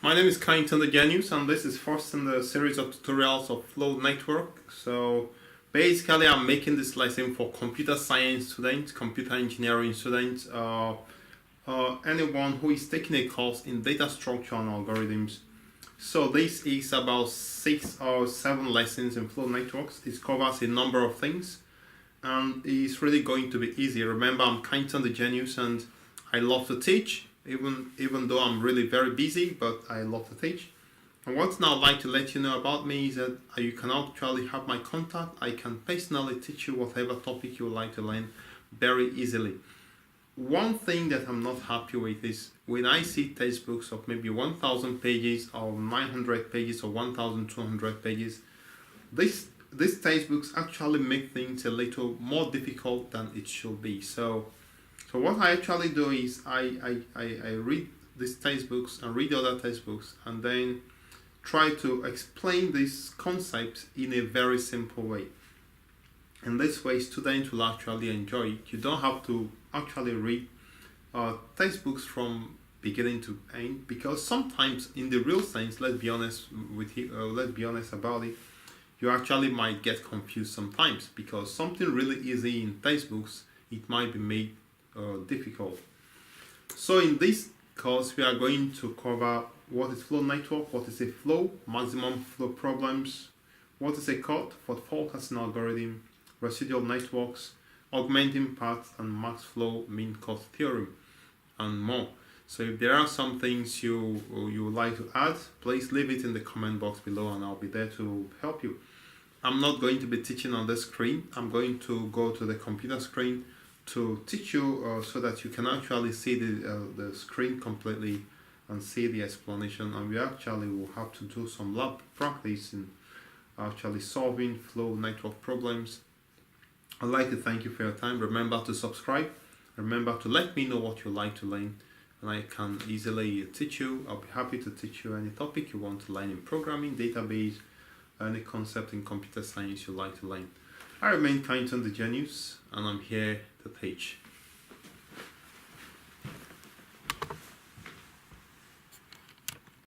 My name is Kainton the Genius, and this is first in the series of tutorials of Flow Network. So basically, I'm making this lesson for computer science students, computer engineering students, anyone who is taking a course in data structure and algorithms. So this is about 6 or 7 lessons in Flow Networks. It covers a number of things, and it's really going to be easy. Remember, I'm Kainton the Genius, and I love to teach. Even though I'm really very busy, but I love to teach. And what now I'd like to let you know about me is that you can actually have my contact. I can personally teach you whatever topic you would like to learn very easily. One thing that I'm not happy with is when I see textbooks of maybe 1,000 pages or 900 pages or 1,200 pages, these textbooks actually make things a little more difficult than it should be. So what I actually do is I read these textbooks and read other textbooks and then try to explain these concepts in a very simple way. And this way students will actually enjoy it. You don't have to actually read textbooks from beginning to end, because sometimes in the real sense, let's be honest about it, you actually might get confused sometimes, because something really easy in textbooks, it might be made difficult. So in this course we are going to cover what is flow network, what is a flow, maximum flow problems, what is a cut for forecasting algorithm, residual networks, augmenting paths, and max flow mean cut theorem, and more. So if there are some things you would like to add, please leave it in the comment box below and I'll be there to help you. I'm not going to be teaching on the screen. I'm going to go to the computer screen to teach you so that you can actually see the screen completely and see the explanation, and we actually will have to do some lab practice in actually solving flow network problems. I'd like to thank you for your time. Remember to subscribe, remember to let me know what you like to learn, and I can easily teach you. I'll be happy to teach you any topic you want to learn in programming, database, any concept in computer science you like to learn. I remain Kainton the Genius, and I'm here to teach.